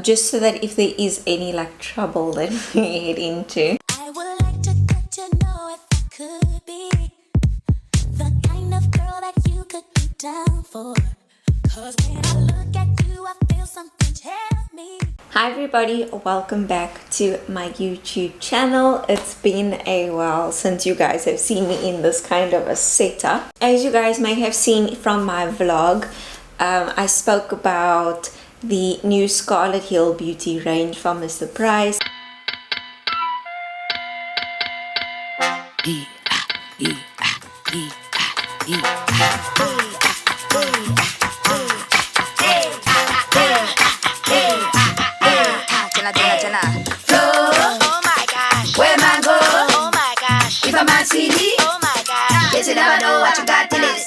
just so that if there is any like trouble that we head into. I would like to get to know if I could be the kind of girl that you could be down for. Cause when I look at you, I feel something tell me. Hi everybody, welcome back to my YouTube channel. It's been a while since you guys have seen me in this kind of a setup. As you guys may have seen from my vlog, I spoke about the new Scarlet Hill beauty range from Mr. Price. You never know what you got till it's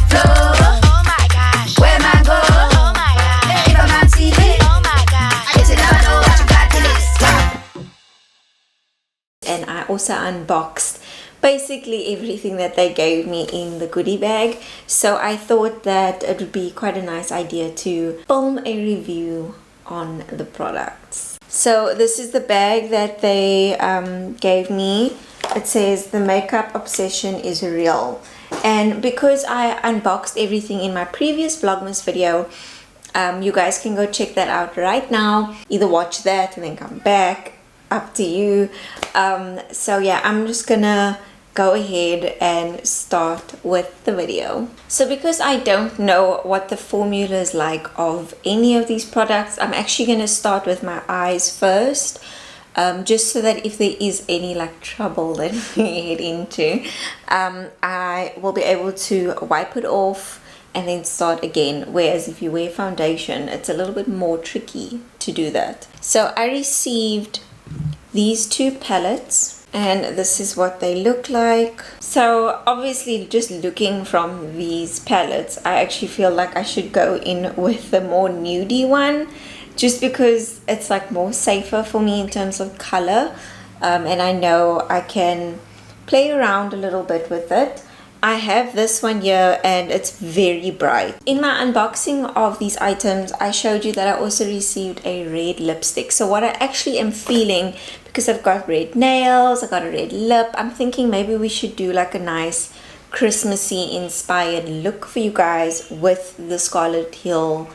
flow. Oh my gosh. Where man go? Oh my gosh. If a man see me, oh my gosh. Guess you never know what you got till it's. And I also unboxed basically everything that they gave me in the goodie bag. So I thought that it would be quite a nice idea to film a review on the products. So this is the bag that they gave me. It says the makeup obsession is real, and because I unboxed everything in my previous Vlogmas video, you guys can go check that out right now. Either watch that and then come back, up to you. So yeah, I'm just gonna go ahead and start with the video. So because I don't know what the formula is like of any of these products, I'm actually gonna start with my eyes first. Just so that if there is any like trouble that we head into, I will be able to wipe it off and then start again. Whereas if you wear foundation, it's a little bit more tricky to do that. So I received these two palettes and this is what they look like. So obviously just looking from these palettes, I actually feel like I should go in with the more nudie one, just because it's like more safer for me in terms of color, and I know I can play around a little bit with it. I have this one here and it's very bright. In my unboxing of these items, I showed you that I also received a red lipstick. So what I actually am feeling, because I've got red nails, I got a red lip, I'm thinking maybe we should do like a nice Christmassy inspired look for you guys with the Scarlet Hill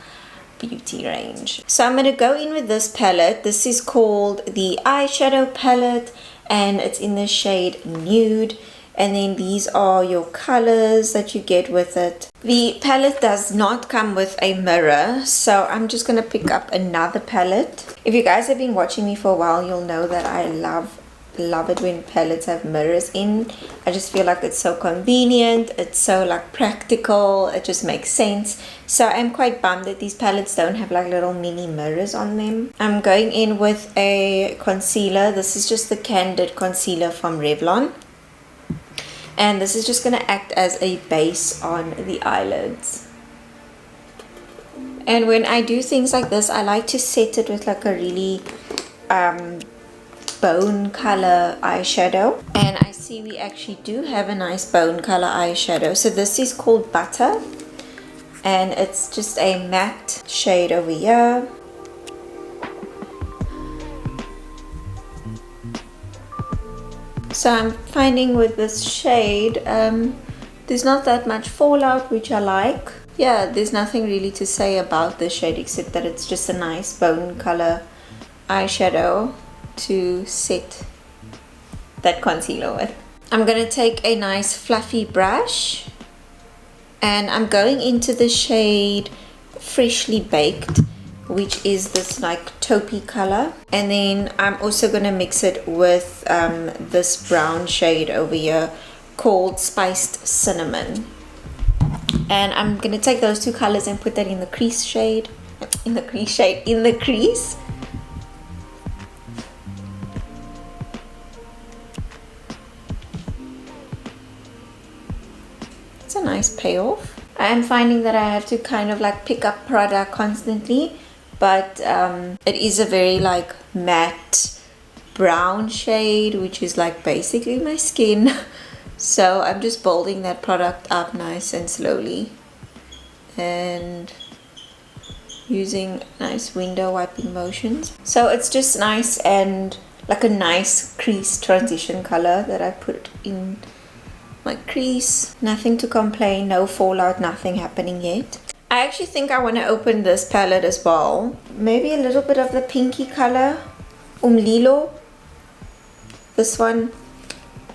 beauty range. So I'm going to go in with this palette. This is called the Eyeshadow palette and it's in the shade Nude, and then these are your colors that you get with it. The palette does not come with a mirror, so I'm just going to pick up another palette. If you guys have been watching me for a while, you'll know that I love it when palettes have mirrors in. I just feel like it's so convenient, it's so like practical, it just makes sense. So I'm quite bummed that these palettes don't have like little mini mirrors on them. I'm going in with a concealer. This is just the Candid concealer from Revlon, and this is just going to act as a base on the eyelids. And when I do things like this, I like to set it with like a really bone color eyeshadow, and I see we actually do have a nice bone color eyeshadow. So this is called Butter and it's just a matte shade over here. So I'm finding with this shade there's not that much fallout, which I like. Yeah, there's nothing really to say about this shade except that it's just a nice bone color eyeshadow to set that concealer with. I'm going to take a nice fluffy brush and I'm going into the shade Freshly Baked, which is this like taupey color, and then I'm also going to mix it with this brown shade over here called Spiced Cinnamon, and I'm going to take those two colors and put that in the crease. It's a nice payoff. I'm finding that I have to kind of like pick up product constantly, but it is a very like matte brown shade, which is like basically my skin. So I'm just building that product up nice and slowly, and using nice window wiping motions. So it's just nice and like a nice crease transition color that I put in my crease. Nothing to complain, no fallout, nothing happening yet. I actually think I want to open this palette as well. Maybe a little bit of the pinky color, Lilo. This one,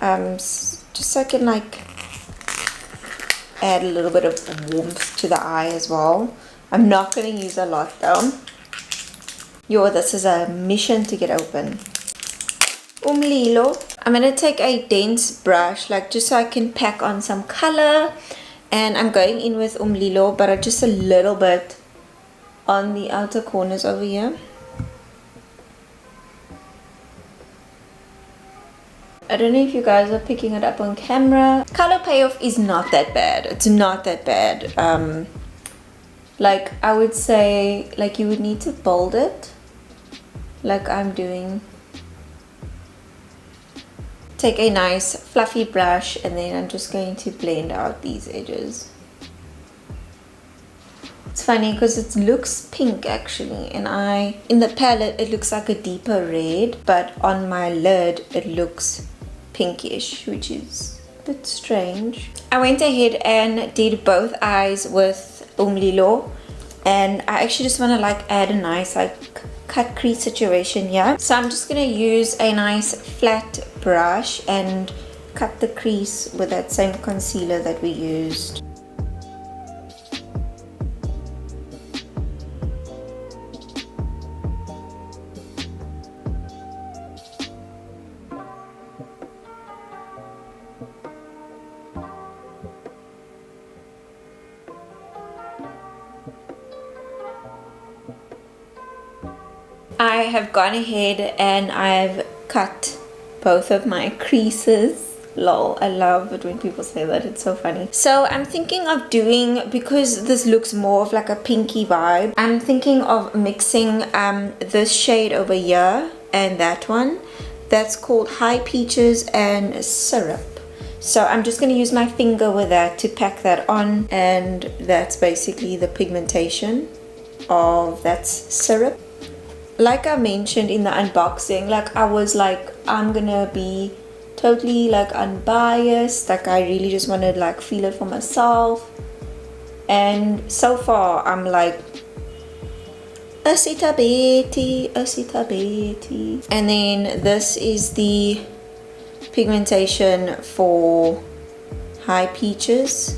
just so I can like add a little bit of warmth to the eye as well. I'm not going to use a lot though. This is a mission to get open. Lilo. I'm going to take a dense brush, like just so I can pack on some color. And I'm going in with Lilo, but just a little bit on the outer corners over here. I don't know if you guys are picking it up on camera. Color payoff is not that bad. It's not that bad. Like I would say, like you would need to bold it, like I'm doing. Take a nice fluffy brush and then I'm just going to blend out these edges. It's funny because it looks pink actually, and in the palette it looks like a deeper red, but on my lid it looks pinkish, which is a bit strange. I went ahead and did both eyes with Lilo, and I actually just want to like add a nice like cut crease situation here. So I'm just going to use a nice flat brush and cut the crease with that same concealer that we used. I have gone ahead and I've cut both of my creases. Lol, I love it when people say that, it's so funny. So I'm thinking of doing, because this looks more of like a pinky vibe, I'm thinking of mixing this shade over here and that one. That's called High Peaches and Syrup. So I'm just going to use my finger with that to pack that on, and that's basically the pigmentation of that syrup. Like I mentioned in the unboxing, like I was like, I'm gonna be totally like unbiased, like I really just want to like feel it for myself, and so far I'm like Asita Betty. And then this is the pigmentation for High Peaches.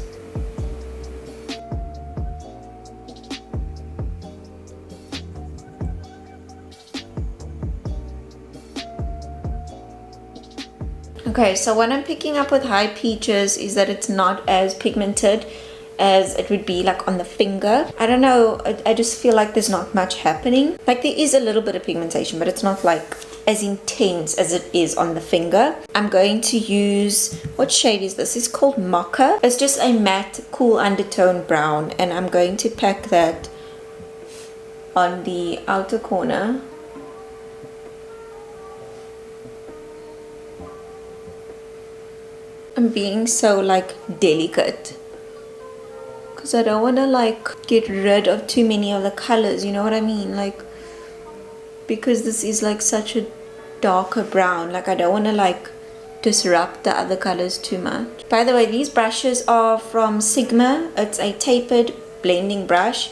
Okay, so what I'm picking up with High Peaches is that it's not as pigmented as it would be like on the finger. I don't know, I just feel like there's not much happening. Like there is a little bit of pigmentation, but it's not like as intense as it is on the finger. I'm going to use, what shade is this? It's called Mocha. It's just a matte cool undertone brown, and I'm going to pack that on the outer corner. I'm being so like delicate because I don't want to like get rid of too many of the colors, you know what I mean? Like, because this is like such a darker brown, like I don't want to like disrupt the other colors too much. By the way, these brushes are from Sigma. It's a tapered blending brush.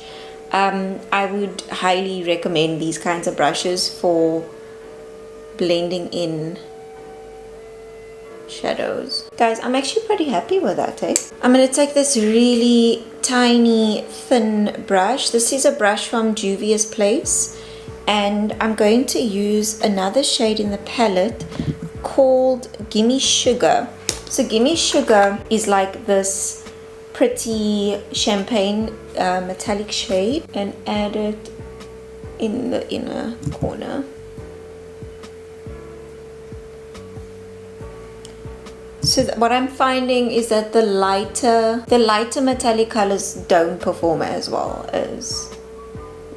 I would highly recommend these kinds of brushes for blending in shadows. Guys, I'm actually pretty happy with that, eh? I'm going to take this really tiny thin brush. This is a brush from Juvia's Place, and I'm going to use another shade in the palette called Gimme Sugar. So Gimme Sugar is like this pretty champagne metallic shade, and add it in the inner corner. So what I'm finding is that the lighter metallic colors don't perform as well as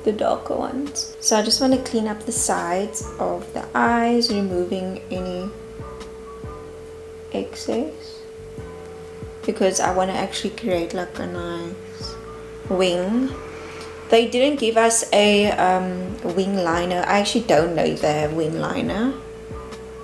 the darker ones. So I just want to clean up the sides of the eyes, removing any excess, because I want to actually create like a nice wing. They didn't give us a wing liner. I actually don't know if they have wing liner,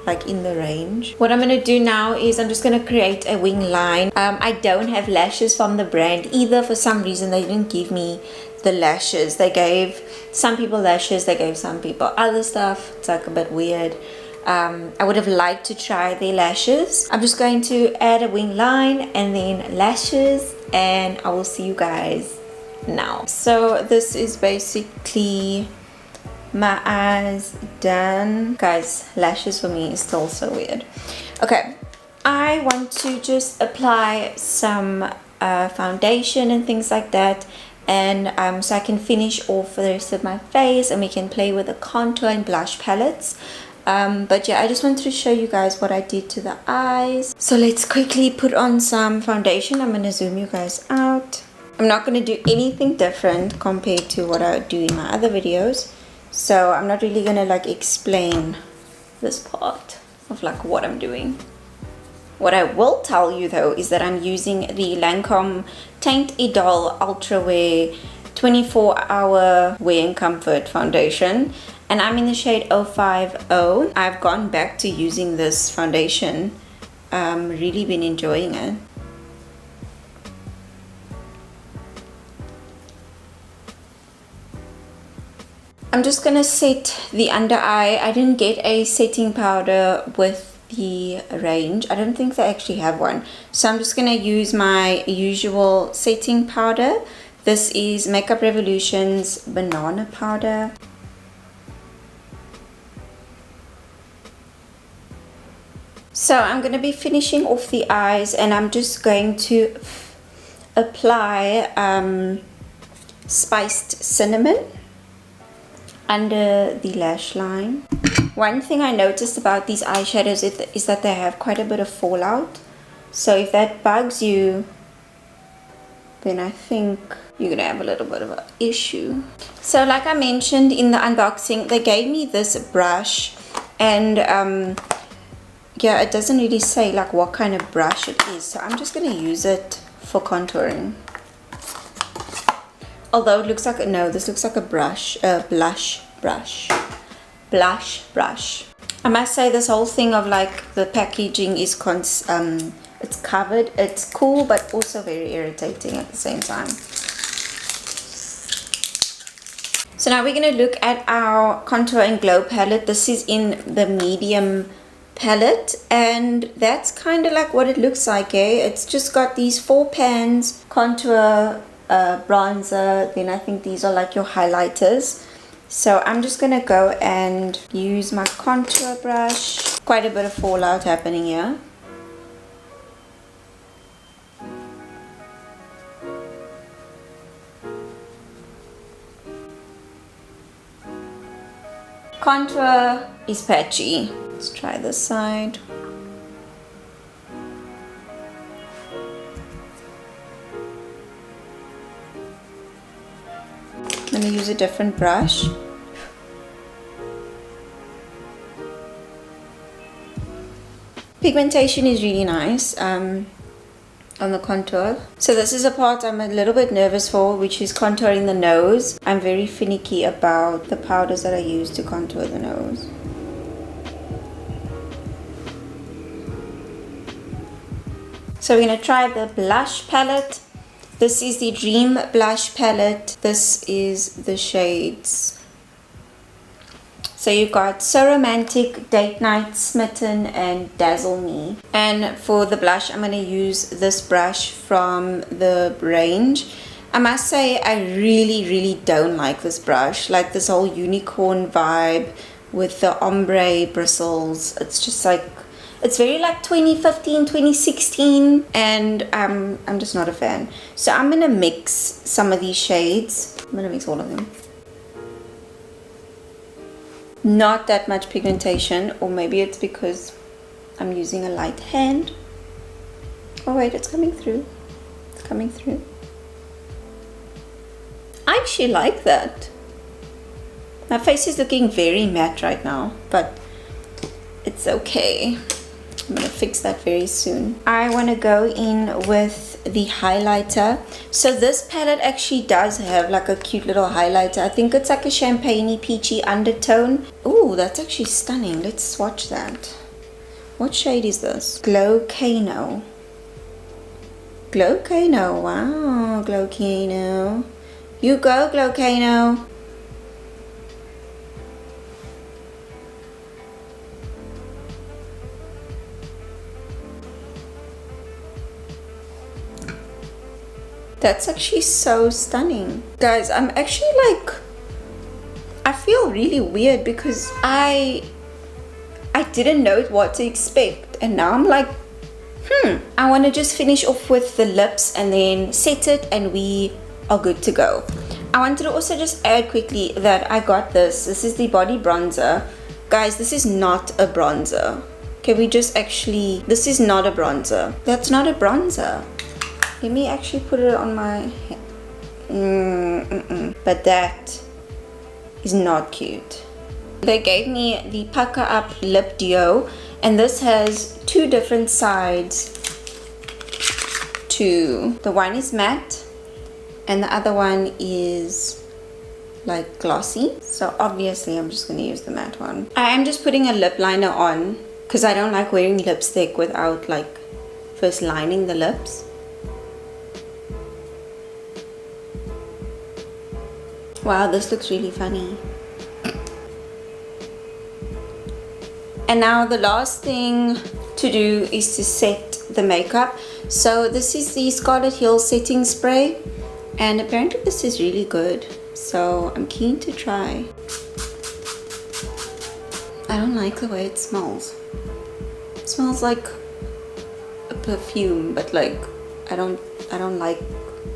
like in the range. What I'm gonna do now is I'm just gonna create a wing line. I don't have lashes from the brand either. For some reason they didn't give me the lashes. They gave some people lashes, they gave some people other stuff. It's like a bit weird. I would have liked to try their lashes. I'm just going to add a wing line and then lashes, and I will see you guys now. So this is basically my eyes done. Guys, lashes for me is still so weird. Okay, I want to just apply some foundation and things like that, and so I can finish off the rest of my face and we can play with the contour and blush palettes. But yeah, I just wanted to show you guys what I did to the eyes. So let's quickly put on some foundation. I'm gonna zoom you guys out. I'm not gonna do anything different compared to what I do in my other videos. So I'm not really gonna like explain this part of like what I'm doing. What I will tell you though is that I'm using the Lancome Tainted Ultra Wear 24-hour wear and comfort foundation, and I'm in the shade 050. I've gone back to using this foundation. Really been enjoying it. I'm just gonna set the under eye. I didn't get a setting powder with the range. I don't think they actually have one. So I'm just gonna use my usual setting powder. This is Makeup Revolution's banana powder. So I'm going to be finishing off the eyes, and I'm just going to apply spiced cinnamon under the lash line. One thing I noticed about these eyeshadows is that they have quite a bit of fallout. So if that bugs you, then I think you're gonna have a little bit of an issue. So like I mentioned in the unboxing, they gave me this brush, and yeah, it doesn't really say like what kind of brush it is, so I'm just gonna use it for contouring. Although it looks like, no, this looks like a brush, a blush brush. I must say this whole thing of like the packaging is it's covered. It's cool, but also very irritating at the same time. So now we're going to look at our contour and glow palette. This is in the medium palette, and that's kind of like what it looks like, eh? It's just got these 4 pans, contour, bronzer, then I think these are like your highlighters. So I'm just gonna go and use my contour brush. Quite a bit of fallout happening here. Contour is patchy. Let's try this side. I'm going to use a different brush. Pigmentation is really nice on the contour. So this is a part I'm a little bit nervous for, which is contouring the nose. I'm very finicky about the powders that I use to contour the nose. So we're going to try the blush palette. This is the Dream Blush palette. This is the shades. So you've got So Romantic, Date Night, Smitten, and Dazzle Me. And for the blush, I'm going to use this brush from the range. I must say, I really don't like this brush. Like this whole unicorn vibe with the ombre bristles. It's just like, it's very like 2015, 2016, and I'm just not a fan. So I'm gonna mix some of these shades. I'm gonna mix all of them. Not that much pigmentation, or maybe it's because I'm using a light hand. Oh wait, it's coming through. It's coming through. I actually like that. My face is looking very matte right now, but it's okay. I'm gonna fix that very soon. I want to go in with with the highlighter. So this palette actually does have like a cute little highlighter. I think it's like a champagne-y peachy undertone. Ooh, that's actually stunning. Let's swatch that. What shade is this? Glowcano. Glowcano. Wow, Glowcano. You go, Glowcano. That's actually so stunning. Guys, I'm actually like, I feel really weird because I didn't know what to expect, and now I'm like, I want to just finish off with the lips and then set it and we are good to go. I wanted to also just add quickly that I got this. This is the body bronzer. Guys, this is not a bronzer. Can we just actually, this is not a bronzer. That's not a bronzer. Let me actually put it on my hand. But that is not cute. They gave me the Pucker Up Lip Duo, and this has two different sides to, the one is matte and the other one is like glossy. So obviously I'm just going to use the matte one. I am just putting a lip liner on because I don't like wearing lipstick without like first lining the lips. Wow, this looks really funny. And now the last thing to do is to set the makeup. So this is the Scarlet Hill setting spray, and apparently this is really good, so I'm keen to try. I don't like the way it smells. It smells like a perfume, but like I don't like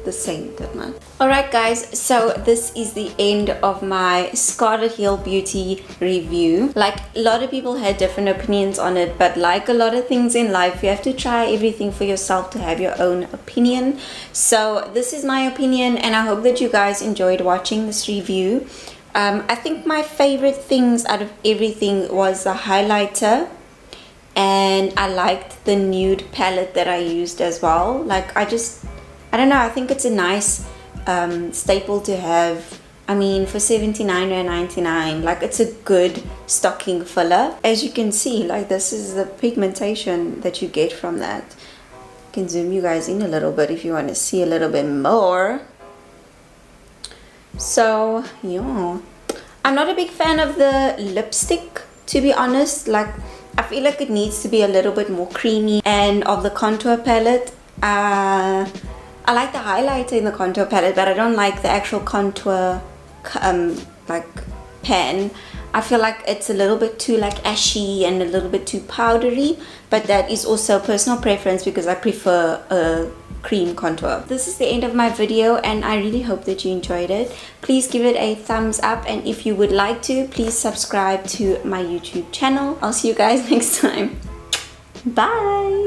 the scent that much. Alright guys, so this is the end of my Scarlet Hill beauty review. Like, a lot of people had different opinions on it, but like a lot of things in life, you have to try everything for yourself to have your own opinion. So this is my opinion, and I hope that you guys enjoyed watching this review. I think my favorite things out of everything was the highlighter, and I liked the nude palette that I used as well. Like, I don't know, I think it's a nice staple to have. I mean, for $79.99, like, it's a good stocking filler. As you can see, like, this is the pigmentation that you get from that. I can zoom you guys in a little bit if you want to see a little bit more. So yeah, I'm not a big fan of the lipstick, to be honest. Like, I feel like it needs to be a little bit more creamy. And of the contour palette, I like the highlighter in the contour palette, but I don't like the actual contour like pan. I feel like it's a little bit too like ashy and a little bit too powdery, but that is also personal preference because I prefer a cream contour. This is the end of my video, and I really hope that you enjoyed it. Please give it a thumbs up, and if you would like to, please subscribe to my YouTube channel. I'll see you guys next time. Bye.